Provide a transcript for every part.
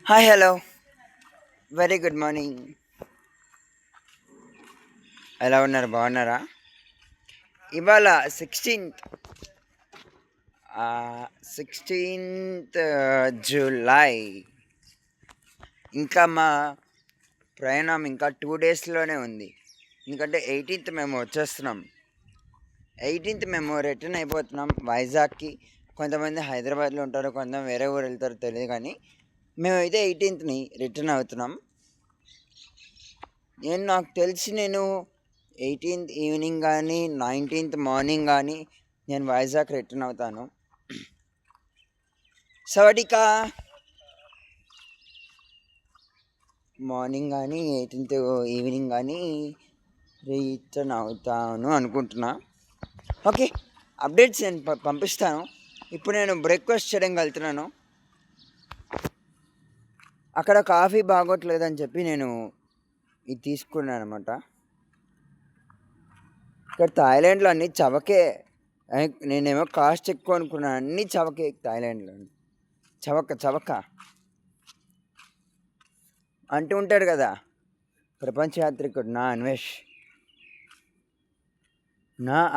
Hi hello very good morning. ఎలా ఉన్నారు, బాగున్నారా? ఇవాళ 16th జూలై. ఇంకా మా ప్రయాణం ఇంకా 2 డేస్లోనే ఉంది. ఎందుకంటే 18th మేము వచ్చేస్తున్నాం. 18th మేము రిటర్న్ అయిపోతున్నాం వైజాగ్కి. కొంతమంది హైదరాబాద్లో ఉంటారు, కొంతమంది వేరే ఊరు వెళ్తారో తెలియదు, కానీ మేమైతే 18th రిటర్న్ అవుతున్నాం. నాకు తెలిసి నేను 18th ఈవినింగ్ కానీ 19th మార్నింగ్ కానీ నేను వైజాగ్ రిటర్న్ అవుతాను. సవాడికా మార్నింగ్ కానీ 18th ఈవినింగ్ కానీ రిటర్న్ అవుతాను అనుకుంటున్నా. ఓకే, అప్డేట్స్ నేను పంపిస్తాను. ఇప్పుడు నేను బ్రేక్ఫాస్ట్ చేయడానికి వెళ్తున్నాను. అక్కడ కాఫీ బాగోట్లేదని చెప్పి నేను ఇది తీసుకున్నాను అనమాట. ఇక్కడ థాయిలాండ్లో అన్ని చవకే. నేనేమో కాస్ట్ ఎక్కువ అనుకున్నాను, అన్నీ చవకే థాయిలాండ్లో. చవక అంటూ ఉంటాడు కదా ప్రపంచ యాత్రికుడు నా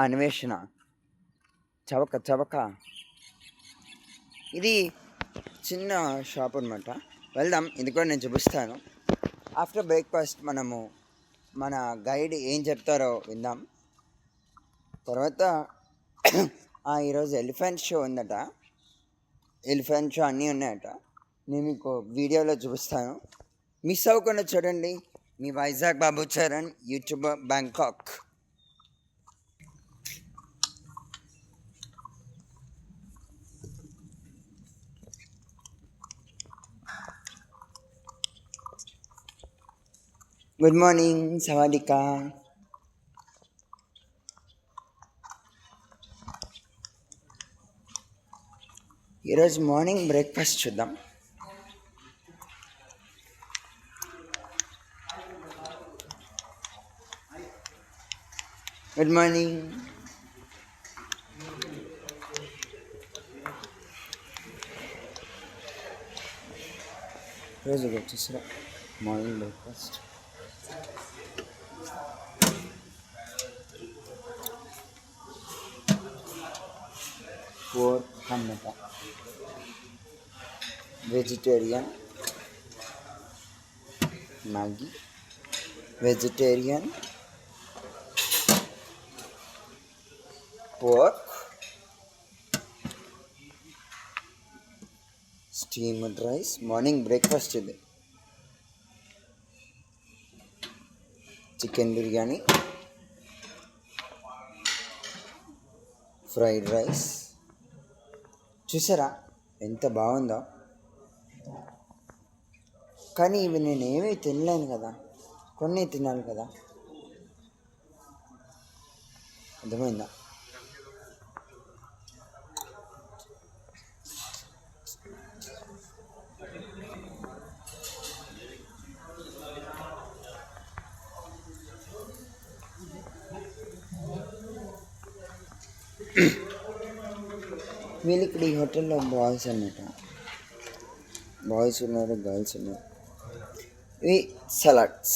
అన్వేషణ. చవక. ఇది చిన్న షాప్ అనమాట. వెళ్దాం, ఇది కూడా నేను చూపిస్తాను. ఆఫ్టర్ బ్రేక్ఫాస్ట్ మనము మన గైడ్ ఏం చెప్తారో విందాం. తర్వాత ఈరోజు ఎలిఫెంట్ షో ఉందట. ఎలిఫెంట్ షో అన్నీ ఉన్నాయట. నేను మీకు వీడియోలో చూపిస్తాను, మిస్ అవ్వకుండా చూడండి. మీ Vizag Babu Charan, YouTuber, Bangkok. Good morning, సవాడికా. ఈరోజు మార్నింగ్ బ్రేక్ఫాస్ట్ చూద్దాం. Good morning. రోజు వచ్చేసరా మార్నింగ్ బ్రేక్ఫాస్ట్. పోర్క్ అన్నమాట, vegetarian Maggi, vegetarian pork, steamed rice. Morning breakfast ఇది. Chicken biryani, fried rice. చూసారా ఎంత బాగుందో. కానీ ఇవి నేనేమీ తినలేను కదా, కొన్ని తినాలి కదా, అర్థమైందా? వీళ్ళు ఇక్కడ ఈ హోటల్లో బాయ్స్ అన్నమాట. బాయ్స్ ఉన్నారు, గర్ల్స్ ఉన్నారు. ఇవి సలాడ్స్.